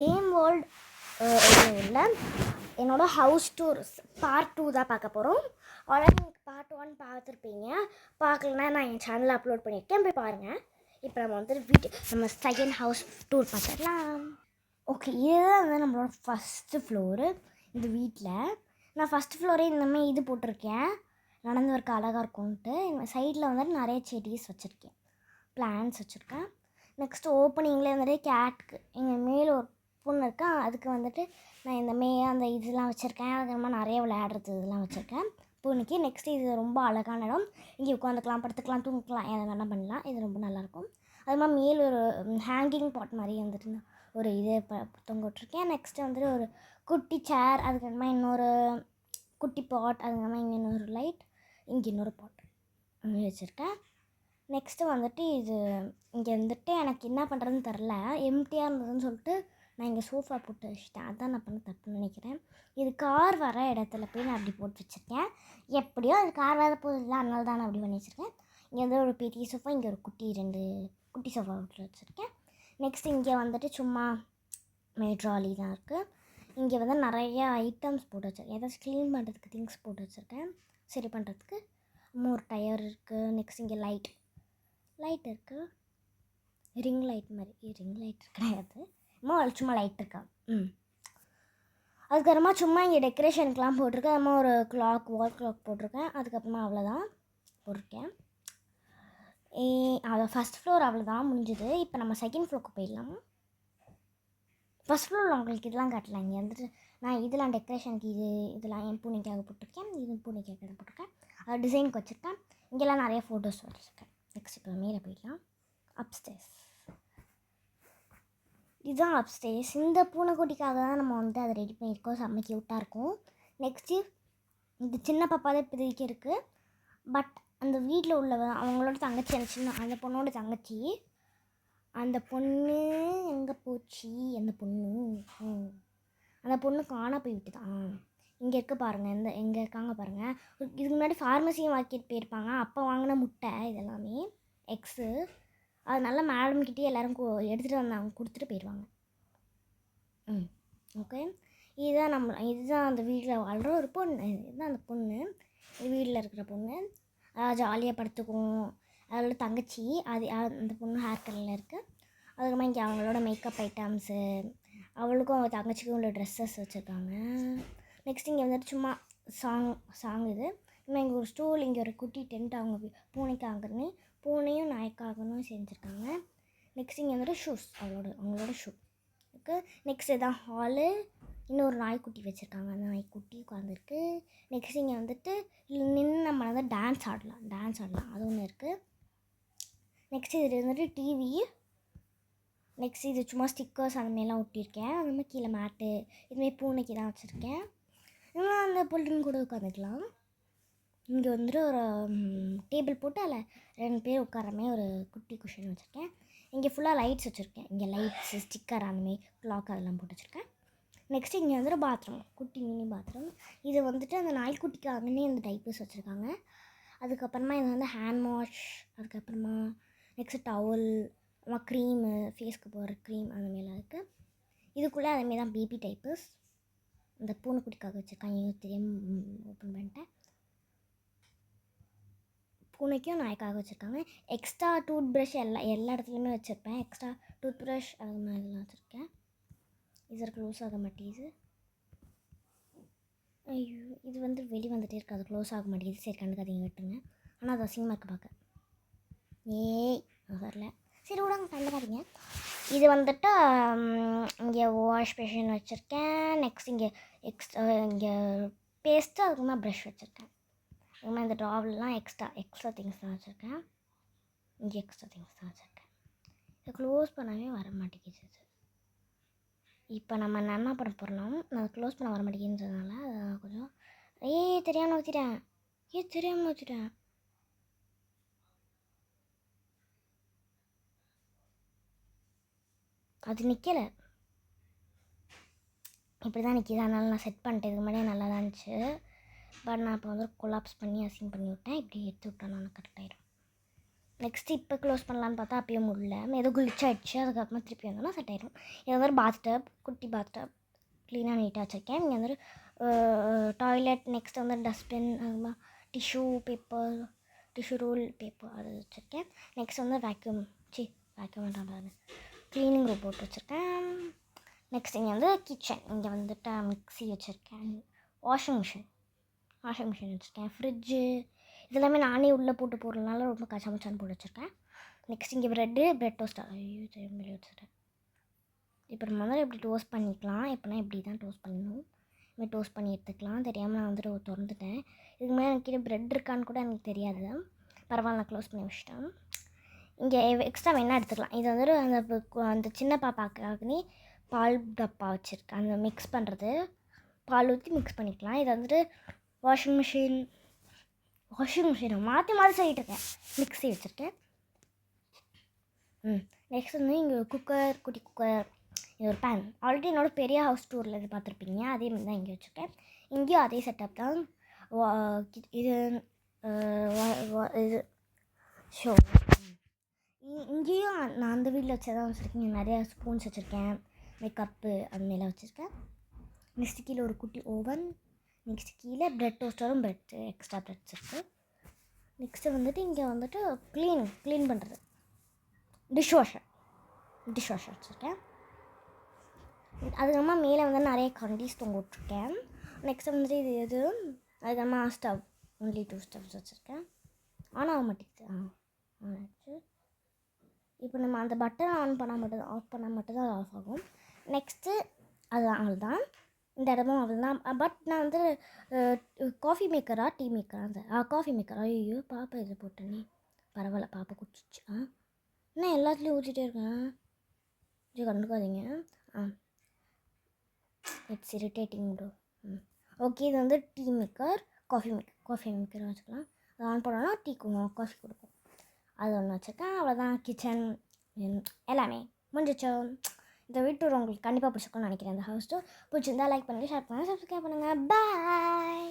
Game world இல்லை என்னோடய house tours part 2 தான் பார்க்க போகிறோம். ஆல்ரெடி நீங்கள் பார்ட் 1 பார்த்துருப்பீங்க. பார்க்கலன்னா நான் என் சேனலில் அப்லோட் பண்ணியிருக்கேன், போய் பாருங்கள். இப்போ நம்ம நம்ம செகண்ட் ஹவுஸ் டூர் பார்த்துடலாம். ஓகே, இதுதான் வந்து நம்மளோட ஃபஸ்ட்டு ஃப்ளோரு. இந்த வீட்டில் நான் ஃபஸ்ட் ஃப்ளோரே இந்தமாதிரி இது போட்டிருக்கேன், நடந்து வரக்கு அழகாக இருக்கும்ன்ட்டு. சைடில் வந்துட்டு நிறைய செடிஸ் வச்சுருக்கேன், பிளான்ஸ் வச்சுருக்கேன். நெக்ஸ்ட்டு ஓப்பனிங்கில் வந்துட்டு கேட்டுக்கு எங்கள் மேலே ஒரு பொண்ணு இருக்கேன், அதுக்கு வந்துட்டு நான் இந்த அந்த இதெல்லாம் வச்சுருக்கேன். அதுக்கப்புறமா நிறைய விளையாடுறது இதெல்லாம் வச்சுருக்கேன் பூனைக்கு. நெக்ஸ்ட்டு இது ரொம்ப அழகான இடம், இங்கே உட்காந்துக்கலாம், படுத்துக்கலாம், தூங்கிக்கலாம், எதை வேணால் பண்ணலாம். இது ரொம்ப நல்லாயிருக்கும். அது மாதிரி மேலே ஒரு ஹேங்கிங் பாட் மாதிரி வந்துட்டு ஒரு இது தொங்க விட்ருக்கேன். நெக்ஸ்ட்டு வந்துட்டு ஒரு குட்டி சேர், அதுக்கப்புறமா இன்னொரு குட்டி பாட், அதுக்கப்புறமா இங்கே இன்னொரு லைட், இங்கே இன்னொரு பாட் வச்சுருக்கேன். நெக்ஸ்ட்டு வந்துட்டு இது இங்கே வந்துட்டு எனக்கு என்ன பண்ணுறதுன்னு தெரில, எம்டியாக இருந்ததுன்னு சொல்லிட்டு நான் இங்கே சோஃபா போட்டு வச்சுட்டேன். அதான் நான் பண்ண தப்புன்னு நினைக்கிறேன். இது கார் வர இடத்துல போய் நான் அப்படி போட்டு வச்சுருக்கேன். எப்படியோ அது கார் வர போகுது இல்லை, அதனால தான் நான் அப்படி பண்ணி வச்சுருக்கேன். இங்கே வந்து ஒரு பெரிய சோஃபா, இங்கே ஒரு ரெண்டு குட்டி சோஃபா விட்டு வச்சுருக்கேன். நெக்ஸ்ட் இங்கே வந்துட்டு சும்மா ட்ராலி தான் இருக்குது. இங்கே வந்து நிறையா ஐட்டம்ஸ் போட்டு வச்சுருக்கேன், ஏதாச்சும் க்ளீன் பண்ணுறதுக்கு திங்ஸ் போட்டு வச்சுருக்கேன், சரி பண்ணுறதுக்கு. ஒரு டயர் இருக்குது. நெக்ஸ்ட் இங்கே லைட் இருக்குது, ரிங் லைட் மாதிரி. ரிங் லைட் கிடையாது, சும்மா லைட் இருக்கா. அதுக்கப்புறமா சும்மா இங்கே டெக்கரேஷனுக்கெலாம் போட்டிருக்கேன். அதுமாதிரி ஒரு வால் கிளாக் போட்டிருக்கேன். அதுக்கப்புறமா அவ்வளோதான் போட்டிருக்கேன். அதை ஃபஸ்ட் ஃப்ளோர் அவ்வளோதான் முடிஞ்சுது. இப்போ நம்ம செகண்ட் ஃப்ளோருக்கு போயிடலாம். ஃபஸ்ட் ஃப்ளோரில் உங்களுக்கு இதெல்லாம் காட்டலாம். இங்கே வந்துட்டு நான் இதெல்லாம் டெக்கரேஷனுக்கு இதெல்லாம் என் பூனைக்காக போட்டிருக்கேன், இது பூனைக்காக போட்டிருக்கேன், அதை டிசைனுக்கு வச்சுருக்கேன். இங்கெல்லாம் நிறைய ஃபோட்டோஸ் வச்சுருக்கேன். நெக்ஸ்ட் இப்போ மேலே போயிடலாம். அப்ஸ்டேர்ஸ், இதுதான் அப்ஸ்டேர்ஸ். இந்த பூனைக்குட்டிக்காக தான் நம்ம வந்து அதை ரெடி பண்ணியிருக்கோம், செம்ம க்யூட்டாக இருக்கும். நெக்ஸ்ட்டு இது சின்ன பாப்பா தான் இப்போதைக்கு இருக்குது. பட் அந்த வீட்டில் உள்ளவ அவங்களோட தங்கச்சி, அந்த சின்ன அந்த பொண்ணோட தங்கச்சி, அந்த பொண்ணு எங்கே போச்சு? அந்த பொண்ணு காண போய்விட்டு தான். இங்கே இருக்க பாருங்கள், எங்கே இருக்காங்க பாருங்கள். இதுக்கு முன்னாடி ஃபார்மசி மார்க்கெட் போயிருப்பாங்க, அப்போ வாங்கின முட்டை இதெல்லாமே எக்ஸு. அதனால மேடம்கிட்டே எல்லோரும் எடுத்துகிட்டு வந்தாங்க, கொடுத்துட்டு போயிடுவாங்க. ஓகே, இதுதான் அந்த வீட்டில் வாழ்கிற ஒரு பொண்ணு. இதுதான் அந்த பொண்ணு, வீட்டில் இருக்கிற பொண்ணு. ஜாலியாக படுத்துக்கும். அதோட தங்கச்சி, அந்த பொண்ணு ஹேர் கலரில் இருக்குது. அதுக்கப்புறமா இங்கே அவங்களோட மேக்கப் ஐட்டம்ஸு, அவளுக்கும் அவங்க தங்கச்சிக்கும் உள்ள ட்ரெஸ்ஸஸ் வச்சுருக்காங்க. நெக்ஸ்ட் இங்கே வந்துட்டு சும்மா சாங் இது. இன்னும் இங்கே ஒரு ஸ்டூல், இங்கே ஒரு குட்டி டென்ட் அவங்க பூனைக்காகன்னு, பூனையும் நாய்க்காகணும் செஞ்சுருக்காங்க. நெக்ஸ்ட் இங்கே வந்துட்டு ஷூஸ், அவங்களோட ஷூ இருக்குது. நெக்ஸ்ட் இதான் ஹாலு, இன்னொரு நாய்க்குட்டி வச்சுருக்காங்க, அந்த நாய்க்குட்டி உட்காந்துருக்கு. நெக்ஸ்ட் இங்கே வந்துட்டு நின்று நம்ம வந்து டான்ஸ் ஆடலாம், அது ஒன்று இருக்குது. நெக்ஸ்ட் இது வந்துட்டு டிவி. நெக்ஸ்ட் இது சும்மா ஸ்டிக்கர்ஸ் அந்தமாரிலாம் ஒட்டியிருக்கேன். அதுமாதிரி கீழே மேட்டு, இதுமாரி பூனைக்கு தான் வச்சுருக்கேன். இன்னும் அந்த பொல்லுன்னு கூட உட்காந்துக்கலாம். இங்கே வந்துட்டு ஒரு டேபிள் போட்டு அதில் 2 பேர் உட்காரமே ஒரு குட்டி குஷன் வச்சுருக்கேன். இங்கே ஃபுல்லாக லைட்ஸ் வச்சுருக்கேன், இங்கே லைட்ஸு, ஸ்டிக்கர் அந்தமாரி கிளாக் அதெல்லாம் போட்டு வச்சுருக்கேன். நெக்ஸ்ட்டு இங்கே வந்துட்டு பாத்ரூம், குட்டி மினி பாத்ரூம். இது வந்துட்டு அந்த நாய்க்குட்டிக்காகவே அந்த டைப்பர்ஸ் வச்சுருக்காங்க. அதுக்கப்புறமா இது வந்து ஹேண்ட் வாஷ், அதுக்கப்புறமா நெக்ஸ்ட்டு டவல், க்ரீமு, ஃபேஸ்க்கு போடுற க்ரீம் அந்தமாரிலாம் இருக்குது. இதுக்குள்ளே அதேமாரி தான் பேபி டைப்பர்ஸ் இந்த பூனைக்குட்டிக்காக வச்சுருக்காங்க. தெரியாமல் ஓப்பன் பண்ணிட்டேன். பூனைக்கும் நாய்க்காக வச்சுருக்காங்க. எக்ஸ்ட்ரா டூத் ப்ரஷ் எல்லா இடத்துலையுமே வச்சுருப்பேன். எக்ஸ்ட்ரா டூத் ப்ரஷ் அது மாதிரிலாம் வச்சுருக்கேன். இது க்ளோஸ் ஆக மாட்டேங்குது. ஐயோ, இது வந்து வந்துகிட்டே இருக்குது, அது க்ளோஸ் ஆக மாட்டேங்குது. சரி, கண்டுக்காதீங்க, விட்டுருங்க. ஆனால் அது அசிங்கமாக இருக்குது பார்க்க. வரல, சரி விடாங்க, கண்டுக்காதீங்க. இது வந்துட்டு இங்கே வாஷ் பேஷன் வச்சுருக்கேன். நெக்ஸ்ட் இங்கே இங்கே பேஸ்ட்டு, அதுக்குமா ப்ரஷ் வச்சுருக்கேன். அதுமாதிரி இந்த ட்ராவல்லாம் எக்ஸ்ட்ரா திங்ஸ் தான் வச்சுருக்கேன். இங்கே எக்ஸ்ட்ரா திங்ஸ் தான் வச்சுருக்கேன். இதை க்ளோஸ் பண்ணவே வர மாட்டேங்குது. இப்போ நம்ம என்ன பண்ண போகிறோம், நான் க்ளோஸ் பண்ண வர மாட்டேங்குதுன்றதுனால கொஞ்சம் தெரியாமல் வச்சுட்டேன். அது நிற்கலை, இப்படி தான் நிற்கிது. அதனால நான் செட் பண்ணிட்டேன். இதுக்கு முன்னாடியே நல்லா தான் இருந்துச்சு. பட் நான் இப்போ வந்து கொலாப்ஸ் பண்ணி அசிங் பண்ணி விட்டேன். இப்படி எடுத்து விட்டேன், நான் கரெக்டாகிடும். நெக்ஸ்ட்டு இப்போ க்ளோஸ் பண்ணலான்னு பார்த்தா அப்பயும் முடியல, ஏதோ கிளிச் ஆகிடுச்சு. அதுக்கப்புறமா திருப்பி வந்தோம்னா செட் ஆயிடும். இது வந்து ஒரு பாத்டப், குட்டி பாத்டப் க்ளீனாக நீட்டாக வச்சுருக்கேன். இங்கே வந்து டாய்லெட், நெக்ஸ்ட் வந்து டஸ்ட்பின், அதுமா tissue paper, tissue roll paper அது வச்சுருக்கேன். நெக்ஸ்ட் வந்து வேக்யூம் வேண்டாம் க்ளீனிங் ரோபோட் வச்சுருக்கேன். நெக்ஸ்ட் இங்கே வந்து கிச்சன், இங்கே வந்துட்டு மிக்ஸி வச்சுருக்கேன். வாஷிங் மிஷின் வச்சுருக்கேன். ஃப்ரிட்ஜு இதெல்லாமே நானே உள்ளே போட்டு போடுறதுனால ரொம்ப கச்சமச்சான்னு போட்டு வச்சுருக்கேன். நெக்ஸ்ட் இங்கே பிரெட் டோஸ்டர், ஐயோ திரும்பி வச்சுட்டேன். இப்போ நம்ம வந்து எப்படி டோஸ்ட் பண்ணிக்கலாம், எப்போனா இப்படி தான் டோஸ்ட் பண்ணணும். இதுமாதிரி டோஸ்ட் பண்ணி எடுத்துக்கலாம். தெரியாமல் நான் வந்துட்டு திறந்துட்டேன். இதுக்கு மேலே எனக்கு பிரெட் இருக்கான்னு கூட எனக்கு தெரியாது. பரவாயில்ல, நான் க்ளோஸ் பண்ணி வச்சுட்டேன். இங்கே எக்ஸ்ட்ரா வேணால் எடுத்துக்கலாம். இது வந்துட்டு அந்த சின்ன பாப்பாக்காக பால் டப்பா வச்சுருக்கேன். அந்த மிக்ஸ் பண்ணுறது, பால் ஊற்றி மிக்ஸ் பண்ணிக்கலாம். இது வந்துட்டு வாஷிங் மிஷினை மாற்றி சொல்லிட்டு இருக்கேன். மிக்ஸி வச்சுருக்கேன். நெக்ஸ்ட் வந்து இங்கே குக்கர், குட்டி குக்கர், இது ஒரு பேன். ஆல்ரெடி என்னோடய பெரிய ஹவுஸ் டூரில் இது பார்த்துருப்பீங்க. அதே மாதிரி தான் இங்கே வச்சுருக்கேன். இங்கேயும் அதே செட்டப் தான். இது இது ஷோ இங்கேயும் நான் அந்த வீட்டில் வச்சதான் வச்சுருக்கேன். இங்கே நிறையா ஸ்பூன்ஸ் வச்சுருக்கேன், கப்பு அது மேலே வச்சுருக்கேன். நெக்ஸ்ட்டு கீழே ஒரு குட்டி ஓவன். நெக்ஸ்ட்டு கீழே பிரெட் டோஸ்டரும் எக்ஸ்ட்ரா பிரெட்ஸ் இருக்குது. நெக்ஸ்ட்டு வந்துட்டு இங்கே வந்துட்டு க்ளீன் பண்ணுறது டிஷ் வாஷர் வச்சுருக்கேன். அதுக்கப்புறமா மேலே வந்து நிறைய கண்டீஸ் தொங்க விட்ருக்கேன். நெக்ஸ்ட்டு வந்துட்டு இது அதுக்கப்புறமா ஸ்டவ், ஒன்லி 2 ஸ்டவ்ஸ் வச்சுருக்கேன். ஆன் ஆக மாட்டேங்குது. ஆச்சு. இப்போ நம்ம அந்த பட்டன் ஆஃப் பண்ணால் மட்டும்தான் அது ஆஃப் ஆகும். நெக்ஸ்ட்டு அவ்வளோதான். இந்த இடமும் அவ்வளோதான். பட் நான் வந்து காஃபி மேக்கரா டீ மேக்கரா காஃபி மேக்கரா, ஐயோ பாப்பா இதில் போட்டேனே. பரவாயில்ல, பாப்பா குடிச்சிச்சு. இன்னும் எல்லாத்துலேயும் ஊற்றிட்டே இருக்கேன். இது கண்டுக்காதீங்க. It's irritating bro. ஓகே, இது வந்து டீ மேக்கர், காஃபி மேக்கர் வச்சுக்கலாம். அது ஆன் பண்ணோன்னா காஃபி கொடுக்கும். அது ஒன்று வச்சுருக்கேன். அவ்வளோதான். கிச்சன் எல்லாமே முடிஞ்சிச்சோ. இந்த வீட்டு உங்களுக்கு கண்டிப்பாக பிடிச்சிருக்கும்னு நினைக்கிறேன். இந்த ஹவுஸ் டூர் பிடிச்சிருந்தா லைக் பண்ணுங்கள், ஷேர் பண்ணுங்கள், சப்ஸ்கிரைப் பண்ணுங்கள். பாய்.